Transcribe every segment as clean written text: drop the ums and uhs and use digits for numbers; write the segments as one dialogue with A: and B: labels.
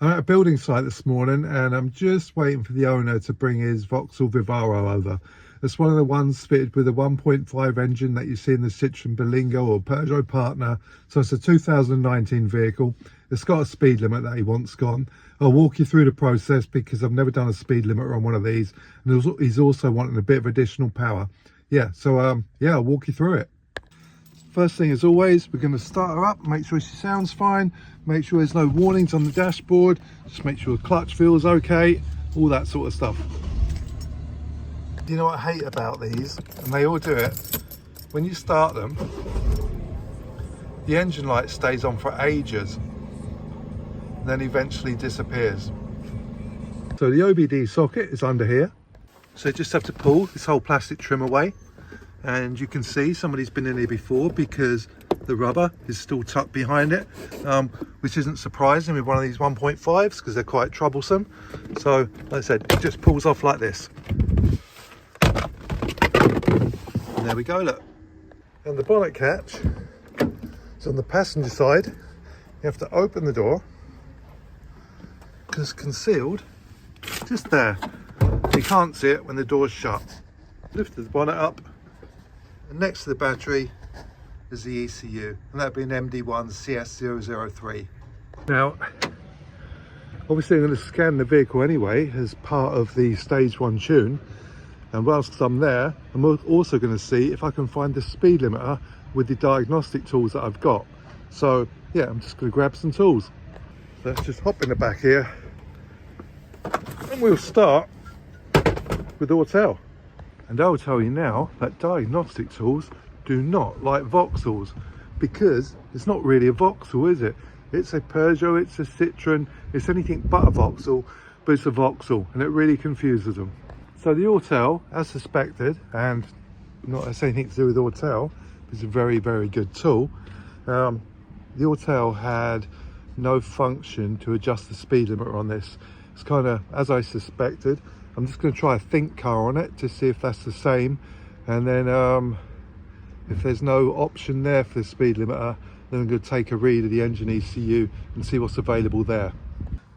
A: I'm at a building site this morning and I'm just waiting for the owner to bring his Vauxhall Vivaro over. It's one of the ones fitted with a 1.5 engine that you see in the Citroen Berlingo or Peugeot Partner. So it's a 2019 vehicle. It's got a speed limit that he wants gone. I'll walk you through the process because I've never done a speed limiter on one of these. And he's also wanting a bit of additional power. So I'll walk you through it. First thing, as always, we're going to start her up, make sure she sounds fine, make sure there's no warnings on the dashboard, just make sure the clutch feels okay, all that sort of stuff. You know what I hate about these, and they all do it, when you start them, the engine light stays on for ages, and then eventually disappears. So the OBD socket is under here, so you just have to pull this whole plastic trim away. And you can see somebody's been in here before because the rubber is still tucked behind it, which isn't surprising with one of these 1.5s because they're quite troublesome. So like I said, it just pulls off like this. And there we go, look. And the bonnet catch is on the passenger side. You have to open the door because it's concealed just there. You can't see it when the door's shut. Lift the bonnet up. And next to the battery is the ECU, and that'd be an MD1CS003. Now, obviously I'm going to scan the vehicle anyway as part of the stage 1 tune, and whilst I'm there, I'm also going to see if I can find the speed limiter with the diagnostic tools that I've got. So yeah, I'm just going to grab some tools. Let's just hop in the back here, and we'll start with Autel. And I'll tell you now that diagnostic tools do not like Vauxhalls because it's not really a Vauxhall, is it? It's a Peugeot, it's a Citroen, it's anything but a Vauxhall, but it's a Vauxhall, and it really confuses them. So the Autel, as suspected, and not has anything to do with Autel, it's a very, very good tool. The Autel had no function to adjust the speed limiter on this. It's kind of as I suspected. I'm just going to try a think car on it to see if that's the same, and then if there's no option there for the speed limiter, then I'm going to take a read of the engine ECU and see what's available there.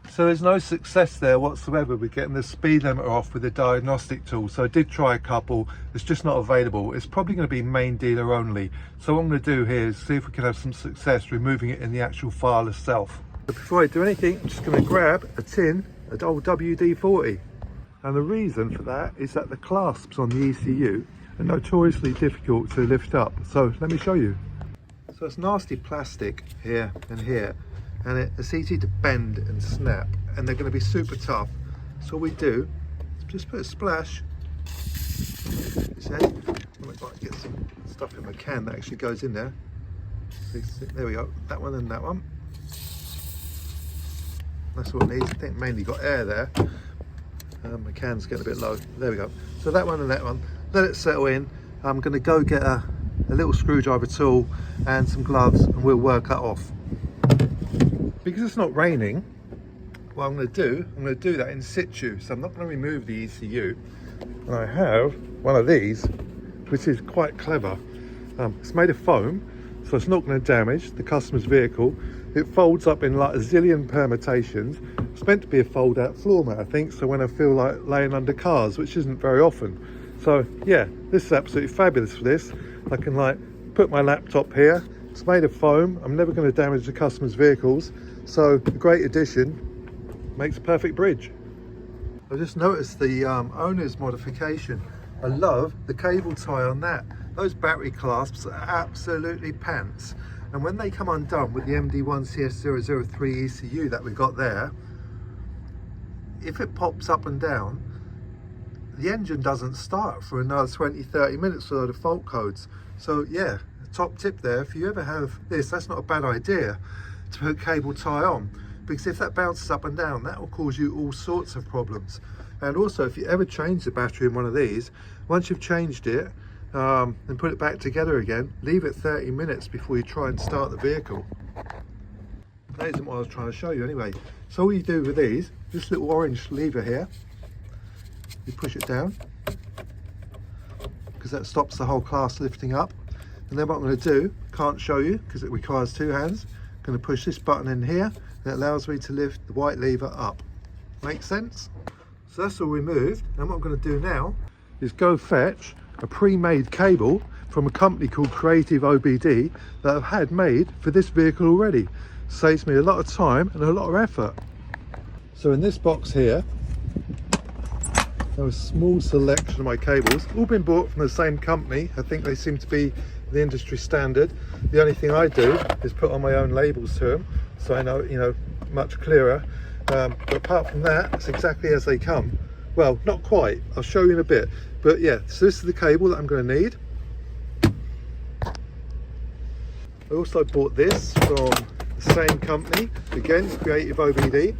A: So there's no success there whatsoever with getting the speed limiter off with the diagnostic tool. So I did try a couple, it's just not available. It's probably going to be main dealer only. So what I'm going to do here is see if we can have some success removing it in the actual file itself. But before I do anything, I'm just going to grab a tin, an old WD-40. And the reason for that is that the clasps on the ECU are notoriously difficult to lift up. So let me show you. So it's nasty plastic here and here, and it's easy to bend and snap, and they're going to be super tough. So what we do is just put a splash. See? I might get some stuff in my can that actually goes in there. There we go, that one and that one. That's what it needs. I think mainly got air there. My can's getting a bit low. There we go. So that one and that one. Let it settle in. I'm going to go get a little screwdriver tool and some gloves, and we'll work that off. Because it's not raining, what I'm going to do that in situ. So I'm not going to remove the ECU. And I have one of these, which is quite clever. It's made of foam, so it's not going to damage the customer's vehicle. It folds up in like a zillion permutations. It's meant to be a fold-out floor mat, I think, so when I feel like laying under cars, which isn't very often. So yeah, this is absolutely fabulous for this. I can like put my laptop here. It's made of foam. I'm never going to damage the customer's vehicles. So a great addition, makes a perfect bridge. I just noticed the owner's modification. I love the cable tie on that. Those battery clasps are absolutely pants. And when they come undone with the MD1CS003 ECU that we got there, if it pops up and down, the engine doesn't start for another 20-30 minutes for the fault codes. So yeah, top tip there, if you ever have this, that's not a bad idea to put cable tie on, because if that bounces up and down, that will cause you all sorts of problems. And also, if you ever change the battery in one of these, once you've changed it and put it back together again, leave it 30 minutes before you try and start the vehicle. That isn't what I was trying to show you anyway. So all you do with these, this little orange lever here, you push it down because that stops the whole class lifting up. And then what I'm going to do, can't show you because it requires two hands, I'm going to push this button in here, It allows me to lift the white lever up. Make sense? So that's all removed, and what I'm going to do now is go fetch a pre-made cable from a company called Creative OBD that I've had made for this vehicle already. Saves me a lot of time and a lot of effort. So in this box here, there was a small selection of my cables, all been bought from the same company. I think they seem to be the industry standard. The only thing I do is put on my own labels to them, so I know, you know, much clearer. But apart from that, it's exactly as they come. Well, not quite, I'll show you in a bit. But yeah, so this is the cable that I'm going to need. I also bought this from the same company, again, Creative OBD.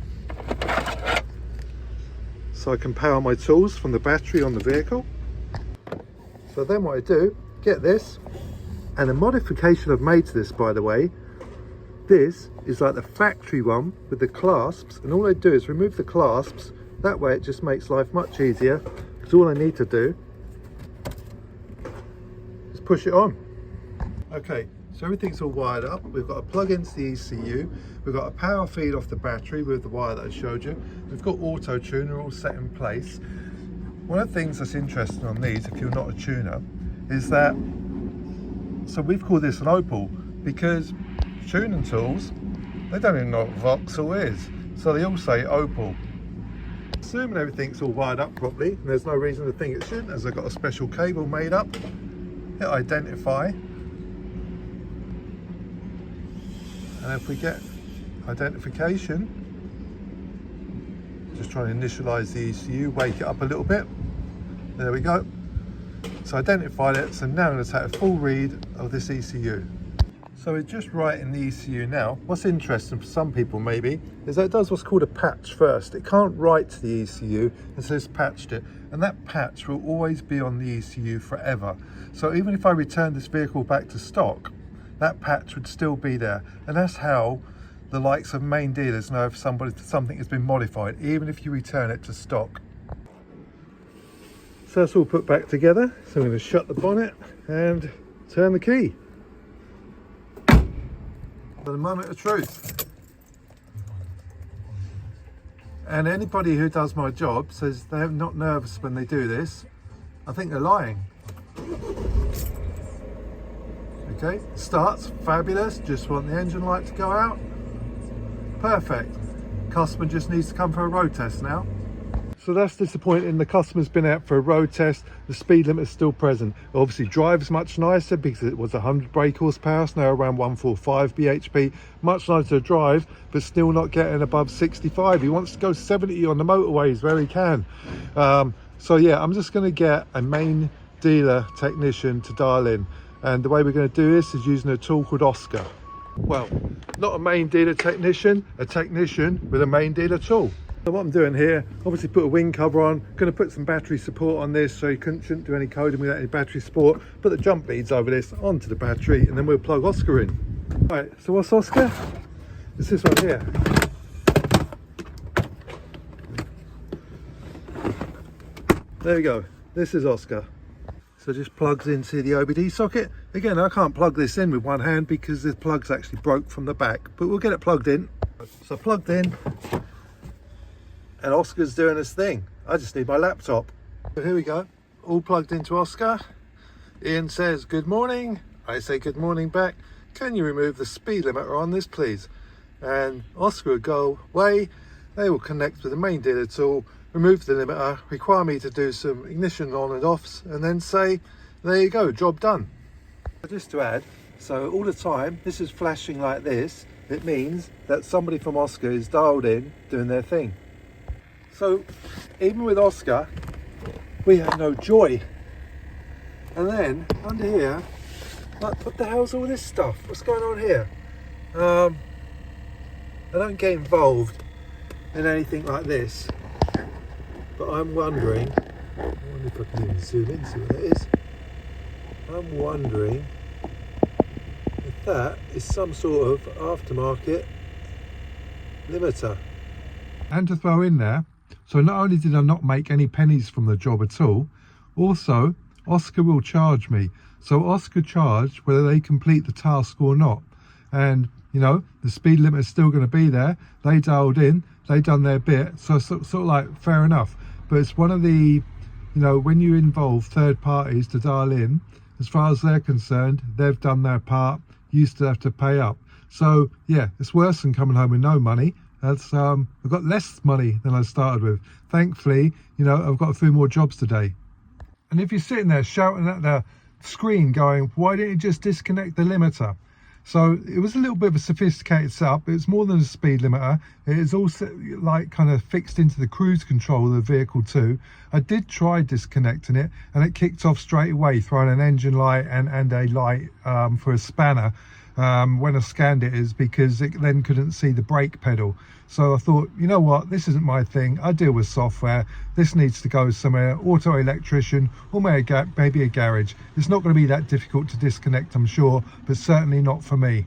A: So I can power my tools from the battery on the vehicle. So then what I do, get this, and a modification I've made to this, by the way, this is like the factory one with the clasps, and all I do is remove the clasps. That way it just makes life much easier, because all I need to do is push it on. Okay, so everything's all wired up. We've got a plug into the ECU, we've got a power feed off the battery with the wire that I showed you, we've got auto tuner all set in place. One of the things that's interesting on these, if you're not a tuner, is that, so we've called this an opal, because tuning tools, they don't even know what Vauxhall is, so they all say opal. Assuming everything's all wired up properly, and there's no reason to think it shouldn't, as I've got a special cable made up, hit identify, and if we get identification, just try and initialize the ECU, wake it up a little bit, there we go. So identified it, so now I'm going to take a full read of this ECU. So we're just writing the ECU now. What's interesting for some people maybe is that it does what's called a patch first. It can't write to the ECU until it's patched it, and that patch will always be on the ECU forever. So even if I return this vehicle back to stock, that patch would still be there, and that's how the likes of main dealers know if something has been modified, even if you return it to stock. So that's all put back together. So I'm going to shut the bonnet and turn the key. For the moment of truth. And anybody who does my job says they're not nervous when they do this, I think they're lying. Okay, starts, fabulous, just want the engine light to go out. Perfect. Customer just needs to come for a road test now. So that's disappointing. The customer's been out for a road test. The speed limit is still present. It obviously drives much nicer because it was 100 brake horsepower, it's now around 145 bhp. Much nicer to drive, but still not getting above 65. He wants to go 70 on the motorways where he can. So yeah, I'm just going to get a main dealer technician to dial in. And the way we're going to do this is using a tool called OSCA. Well, not a main dealer technician, a technician with a main dealer tool. So what I'm doing here, obviously put a wing cover on, going to put some battery support on this so you shouldn't do any coding without any battery support. Put the jump leads over this onto the battery, and then we'll plug OSCA in. Right, so what's OSCA? It's this one here. There we go, this is OSCA. So it just plugs into the OBD socket. Again, I can't plug this in with one hand because the plug's actually broke from the back, but we'll get it plugged in. So plugged in, and OSCA's doing this thing. I just need my laptop. So here we go, all plugged into OSCA. Ian says, good morning. I say good morning back. Can you remove the speed limiter on this, please? And OSCA will go away. They will connect with the main dealer tool, remove the limiter, require me to do some ignition on and offs, and then say, there you go, job done. Just to add, so all the time this is flashing like this, it means that somebody from OSCA is dialed in doing their thing. So even with OSCA, we have no joy. And then under here, like, what the hell's all this stuff? What's going on here? I don't get involved in anything like this, but I'm wondering, I wonder if I can even zoom in, see what that is. I'm wondering if that is some sort of aftermarket limiter. And to throw in there, so not only did I not make any pennies from the job at all, also OSCA will charge me. So OSCA charge whether they complete the task or not. And you know, the speed limit is still going to be there. They dialed in, they done their bit, so sort of like fair enough. But it's one of the, you know, when you involve third parties to dial in, as far as they're concerned, they've done their part. You still have to pay up. So yeah, it's worse than coming home with no money. That's I've got less money than I started with. Thankfully, you know, I've got a few more jobs today. And if you're sitting there shouting at the screen going, why didn't you just disconnect the limiter? So it was a little bit of a sophisticated setup. It's more than a speed limiter. It is also like kind of fixed into the cruise control of the vehicle too. I did try disconnecting it and it kicked off straight away, throwing an engine light and a light for a spanner. When I scanned it, is because it then couldn't see the brake pedal. So I thought, you know what, this isn't my thing. I deal with software. This needs to go somewhere, auto electrician, or maybe a garage. It's not going to be that difficult to disconnect, I'm sure, but certainly not for me.